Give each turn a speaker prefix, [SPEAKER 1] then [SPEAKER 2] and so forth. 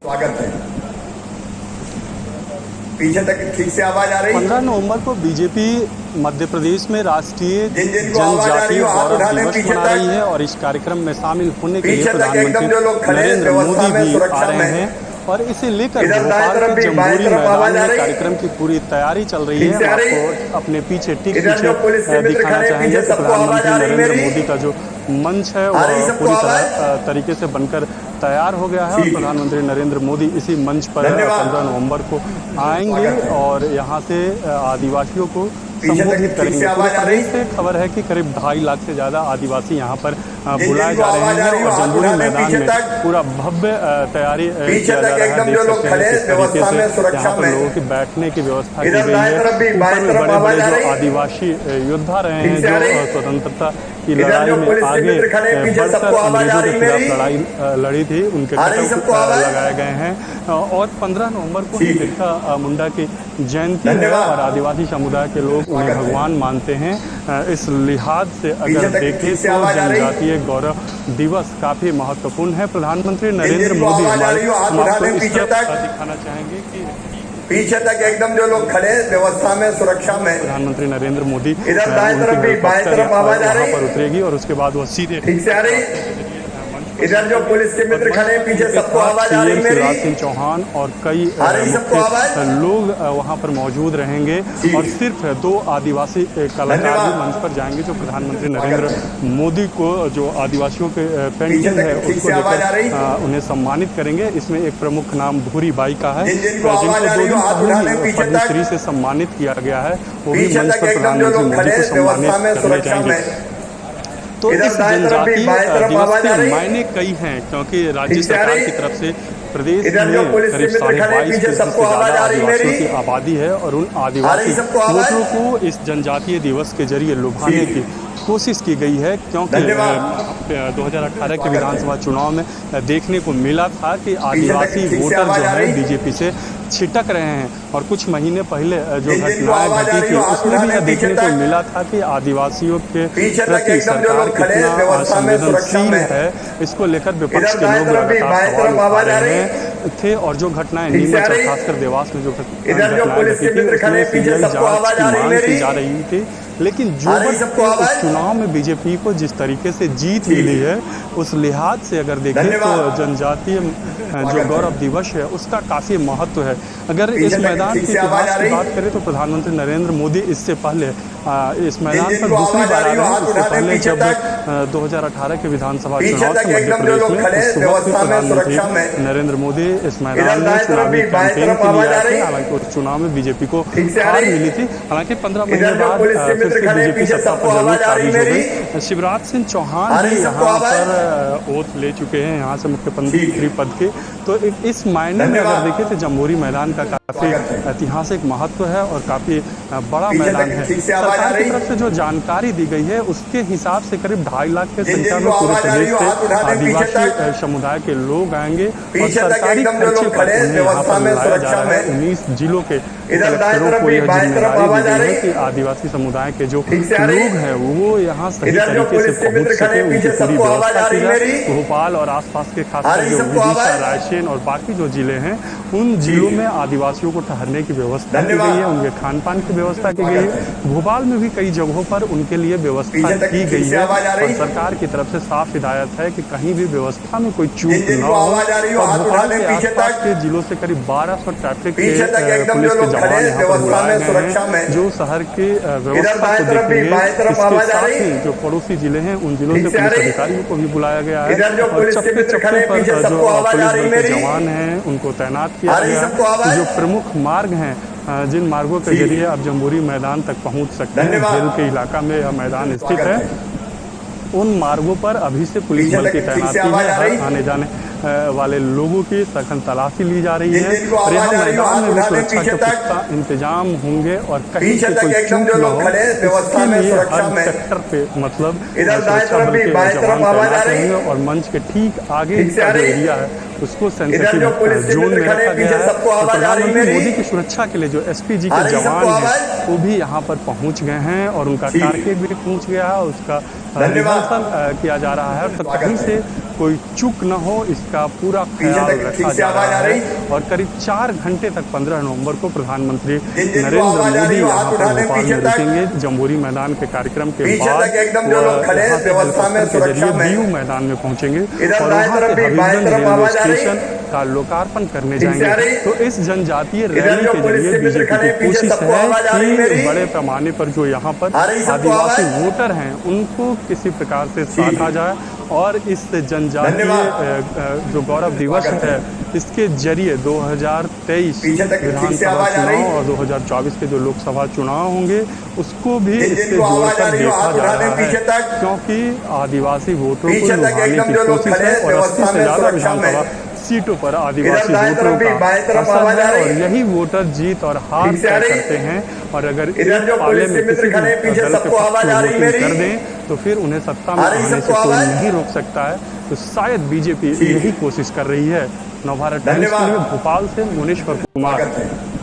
[SPEAKER 1] स्वागत है। पीछे तक ठीक से आवाज आ रही है।
[SPEAKER 2] 15 नवंबर को बीजेपी मध्य प्रदेश में राष्ट्रीय जनजातीय गौरव दिवस मना रही है और इस कार्यक्रम में शामिल होने के लिए प्रधानमंत्री नरेंद्र मोदी भी आ रहे हैं और इसे लेकर भोपाल के जम्बूरी मैदान में कार्यक्रम की पूरी तैयारी चल रही है। आपको अपने पीछे दिखाना चाहेंगे कि प्रधानमंत्री नरेंद्र मोदी का जो मंच है वो पूरी तरीके से बनकर तैयार हो गया है और प्रधानमंत्री नरेंद्र मोदी इसी मंच पर 15 नवंबर को आएंगे और यहाँ से आदिवासियों को संबोधित करेंगे। पूरे प्रदेश से खबर है कि करीब 2.5 लाख से ज़्यादा आदिवासी यहाँ पर बुलाए जा रहे हैं और जम्बूरी मैदान में पूरा भव्य तैयारी किया जा रहा है। देख सकते हैं किस तरीके से यहाँ पर लोगों की बैठने की व्यवस्था की गई है। ऊपर में बड़े बड़े जो आदिवासी योद्धा रहे हैं जो स्वतंत्रता की लड़ाई में आगे बढ़कर अंग्रेजों के खिलाफ लड़ाई लड़ी थी, उनके कटआउट लगाए गए हैं और 15 नवंबर को बिरसा मुंडा की जयंती है और आदिवासी समुदाय के लोग उन्हें भगवान मानते हैं। इस लिहाज से अगर देखें तो जनजातीय गौरव दिवस काफी महत्वपूर्ण है। प्रधानमंत्री नरेंद्र मोदी हम आपको इस तरफ दिखाना चाहेंगे कि
[SPEAKER 1] पीछे तक एकदम जो लोग खड़े व्यवस्था में सुरक्षा में
[SPEAKER 2] प्रधानमंत्री नरेंद्र मोदी
[SPEAKER 1] इधर दाएं तरफ भी बाएं तरफ आवाज आ रही
[SPEAKER 2] पर उतरेगी और उसके बाद वो सीधे
[SPEAKER 1] ठीक से आ रही। इधर जो पुलिस के मित्र खड़े हैं पीछे सबको आवाज आ रही है।
[SPEAKER 2] शिवराज सिंह चौहान और कई लोग वहां पर मौजूद रहेंगे और सिर्फ 2 आदिवासी कलाकार भी मंच पर जाएंगे जो प्रधानमंत्री नरेंद्र मोदी को जो आदिवासियों के पेंटिंग है उसको लेकर उन्हें सम्मानित करेंगे। इसमें एक प्रमुख नाम भूरी बाई का है जिनको 2 दिन पहले पद्मश्री से सम्मानित किया गया है, वो भी मंच पर प्रधानमंत्री मोदी को सम्मानित करने जाएंगे। तो इस जनजातीय दिवस के मायने कई हैं क्योंकि राज्य सरकार की तरफ से प्रदेश में करीब 22.5% से ज़्यादा आदिवासियों की आबादी है और उन आदिवासी वोटरों को इस जनजातीय दिवस के जरिए लुभाने की कोशिश की गई है क्योंकि 2018 के विधानसभा चुनाव में देखने को मिला था कि आदिवासी वोटर जो है बीजेपी से छिटक रहे हैं और कुछ महीने पहले जो घटनाएं घटी थी उसमें भी देखने को मिला था कि आदिवासियों के प्रति सरकार कितना संवेदनशील है, इसको लेकर विपक्ष के लोग लगातार सवाल उठा रहे थे और जो घटनाएं नीमच और खासकर देवास में जो घटनाएं घटी थी उसमें सीबीआई जांच की मांग की जा रही थी। लेकिन जो उस चुनाव में बीजेपी को जिस तरीके से जीत मिली है उस लिहाज से अगर देखें तो जनजातीय जो गौरव दिवस है उसका काफ़ी महत्व है। अगर इस मैदान के इतिहास की बात करें तो प्रधानमंत्री नरेंद्र मोदी इससे पहले इस मैदान पर दूसरी बार आ रहे हैं। इससे पहले जब 2018 के विधानसभा चुनाव से मध्य प्रदेश में उस वक्त प्रधानमंत्री नरेंद्र मोदी इस मैदान में चुनावी कैंपेन के लिए आए थे। हालांकि उस चुनाव में बीजेपी को हार मिली थी। हालांकि 15 महीने बाद फिर से बीजेपी सत्ता पर जरूर काबिज हो गई। शिवराज सिंह चौहान भी यहाँ पर ओथ ले चुके हैं यहाँ से मुख्यमंत्री पद के। तो इस मायने में अगर देखें तो जम्बूरी मैदान का काफ़ी ऐतिहासिक महत्व है और काफ़ी बड़ा मैदान है। सरकार की तरफ से जो जानकारी दी गई है उसके हिसाब से करीब 2.5 लाख के संख्या में पूरे प्रदेश से आदिवासी समुदाय के लोग आएंगे और सरकारी खर्चे पर उन्हें यहाँ पर लाया जा रहा है। 19 जिलों के कलेक्टरों को यह जिम्मेदारी दी गई है कि आदिवासी समुदाय के जो लोग हैं वो यहाँ सही तरीके से पहुँच सके, उनकी पूरी व्यवस्था की जाए। भोपाल और आसपास के खासकर जो विदिशा, रायसेन और बाकी जो जिले हैं उन जिलों में आदिवासियों को ठहरने की व्यवस्था की गई है, उनके खान पान की व्यवस्था की गई है। भोपाल में भी कई जगहों पर उनके लिए व्यवस्था की गई है और सरकार की तरफ से साफ हिदायत है कि कहीं भी व्यवस्था में कोई चूक न हो। और भोपाल के आसपास के जिलों से करीब 1200 ट्रैफिक के पुलिस के जवान यहाँ पर बुलाए गए हैं जो शहर की व्यवस्था को देखेंगे। इसके साथ ही जो पड़ोसी जिले हैं उन जिलों से पुलिस अधिकारियों को भी बुलाया गया है और चप्पे चप्पे पर जो पुलिस बल के जवान हैं उनको तैनात किया गया है। जो प्रमुख मार्ग हैं जिन मार्गों के जरिए आप जम्बूरी मैदान तक पहुंच सकते हैं, जेल के इलाका में यह मैदान स्थित है, उन मार्गों पर अभी से पुलिस बल की तैनाती है। हर आने जाने वाले लोगों की सघन तलाशी ली जा रही है और यहाँ मैदान में भी सुरक्षा के पुख्ता इंतजाम होंगे और कहीं से कोई चूक न हो इसके लिए हर सेक्टर पे मतलब सुरक्षा बल के जवान तैनात रहेंगे और मंच के ठीक आगे का जो एरिया है उसको सेंसिटिव जोन में रखा गया है। प्रधानमंत्री मोदी की सुरक्षा के लिए जो एसपीजी के जवान हैं वो भी यहाँ पर पहुँच गए हैं और उनका कारकेड भी पहुँच गया है, उसका रिहर्सल किया जा रहा है। तो कहीं से कोई चूक न हो इसका पूरा
[SPEAKER 1] पीछे
[SPEAKER 2] ख्याल
[SPEAKER 1] तक
[SPEAKER 2] रखा
[SPEAKER 1] ठीक से
[SPEAKER 2] जा
[SPEAKER 1] आवाज
[SPEAKER 2] रहा
[SPEAKER 1] आ रही?
[SPEAKER 2] है। और करीब 4 घंटे तक 15 नवंबर को प्रधानमंत्री
[SPEAKER 1] जिनको
[SPEAKER 2] नरेंद्र
[SPEAKER 1] आवाज आ
[SPEAKER 2] मोदी
[SPEAKER 1] रही हो,
[SPEAKER 2] यहाँ
[SPEAKER 1] हाथ
[SPEAKER 2] पर
[SPEAKER 1] उठा लें
[SPEAKER 2] भोपाल
[SPEAKER 1] पीछे
[SPEAKER 2] में
[SPEAKER 1] तक।
[SPEAKER 2] रुकेंगे। जम्बूरी मैदान के कार्यक्रम के
[SPEAKER 1] पीछे
[SPEAKER 2] बाद
[SPEAKER 1] तक एकदम जो लोग खड़े हैं,
[SPEAKER 2] यहाँ से
[SPEAKER 1] व्यवस्था में,
[SPEAKER 2] हेलीकॉप्टर के
[SPEAKER 1] सुरक्षा
[SPEAKER 2] जरिए
[SPEAKER 1] में।
[SPEAKER 2] DU मैदान में पहुंचेंगे
[SPEAKER 1] इधर
[SPEAKER 2] और
[SPEAKER 1] दाएं
[SPEAKER 2] वहाँ
[SPEAKER 1] तरफ
[SPEAKER 2] से
[SPEAKER 1] भी, बाएं
[SPEAKER 2] हबीबगंज
[SPEAKER 1] तरफ
[SPEAKER 2] रेलवे
[SPEAKER 1] आवाज आ रही?
[SPEAKER 2] स्टेशन का लोकार्पण करने
[SPEAKER 1] ठीक से आ
[SPEAKER 2] जाएंगे।
[SPEAKER 1] रही?
[SPEAKER 2] तो इस जनजातीय
[SPEAKER 1] इधर
[SPEAKER 2] रैली
[SPEAKER 1] जो
[SPEAKER 2] के
[SPEAKER 1] पुलिस
[SPEAKER 2] जरिए
[SPEAKER 1] के मित्र
[SPEAKER 2] बीजेपी
[SPEAKER 1] खड़े
[SPEAKER 2] की
[SPEAKER 1] हैं, पीछे
[SPEAKER 2] कोशिश
[SPEAKER 1] सबको
[SPEAKER 2] है
[SPEAKER 1] आवाज आ रही
[SPEAKER 2] कि
[SPEAKER 1] मेरी?
[SPEAKER 2] बड़े पैमाने पर जो यहाँ पर
[SPEAKER 1] आ रही सबको
[SPEAKER 2] आदिवासी
[SPEAKER 1] आवाज?
[SPEAKER 2] वोटर हैं उनको किसी प्रकार से साधा जाए और इस जनजातीय
[SPEAKER 1] धन्यवाद।
[SPEAKER 2] जो गौरव दिवस है इसके जरिए 2023
[SPEAKER 1] पीछे तक ठीक से
[SPEAKER 2] विधानसभा
[SPEAKER 1] आवाज आ रही?
[SPEAKER 2] चुनाव और 2024 के जो लोकसभा चुनाव होंगे उसको भी इससे
[SPEAKER 1] जिनको आवाज आ
[SPEAKER 2] जोड़कर
[SPEAKER 1] रही हो,
[SPEAKER 2] देखा
[SPEAKER 1] हाथ
[SPEAKER 2] जा
[SPEAKER 1] उठा
[SPEAKER 2] रहा
[SPEAKER 1] दें पीछे
[SPEAKER 2] है
[SPEAKER 1] तक।
[SPEAKER 2] क्योंकि आदिवासी वोटरों को
[SPEAKER 1] पीछे तक
[SPEAKER 2] लुभाने
[SPEAKER 1] एकदम
[SPEAKER 2] की
[SPEAKER 1] जो लोग
[SPEAKER 2] कोशिश
[SPEAKER 1] खड़े
[SPEAKER 2] है
[SPEAKER 1] हैं,
[SPEAKER 2] और 80
[SPEAKER 1] व्यवस्था
[SPEAKER 2] से
[SPEAKER 1] में,
[SPEAKER 2] ज्यादा
[SPEAKER 1] सुरक्षा में।
[SPEAKER 2] विधानसभा सीटों पर
[SPEAKER 1] इधर
[SPEAKER 2] आदिवासी
[SPEAKER 1] दाएं तरफ
[SPEAKER 2] वोटरों
[SPEAKER 1] भी, बाएं
[SPEAKER 2] का
[SPEAKER 1] तरफ
[SPEAKER 2] असर
[SPEAKER 1] आवाज आ
[SPEAKER 2] है और
[SPEAKER 1] रही?
[SPEAKER 2] यही वोटर जीत और हार
[SPEAKER 1] ठीक से आ
[SPEAKER 2] तय
[SPEAKER 1] रही?
[SPEAKER 2] करते हैं। और अगर
[SPEAKER 1] इधर
[SPEAKER 2] एक
[SPEAKER 1] जो
[SPEAKER 2] पाले
[SPEAKER 1] पुलिस
[SPEAKER 2] में
[SPEAKER 1] के मित्र
[SPEAKER 2] किसी
[SPEAKER 1] खड़े हैं,
[SPEAKER 2] भी
[SPEAKER 1] पीछे
[SPEAKER 2] दल के
[SPEAKER 1] सबको
[SPEAKER 2] पक्ष
[SPEAKER 1] आवाज
[SPEAKER 2] में
[SPEAKER 1] आ रही
[SPEAKER 2] वोटिंग
[SPEAKER 1] मेरी?
[SPEAKER 2] कर दें तो फिर उन्हें सत्ता में
[SPEAKER 1] आ रही
[SPEAKER 2] आने से
[SPEAKER 1] सबको
[SPEAKER 2] कोई
[SPEAKER 1] आवाज?
[SPEAKER 2] नहीं रोक सकता है। तो शायद बीजेपी
[SPEAKER 1] ठीक।
[SPEAKER 2] यही कोशिश कर रही है। नवभारत टाइम्स के
[SPEAKER 1] धन्यवाद।
[SPEAKER 2] लिए भोपाल से मुनीश्वर कुमार।
[SPEAKER 1] स्वागत है।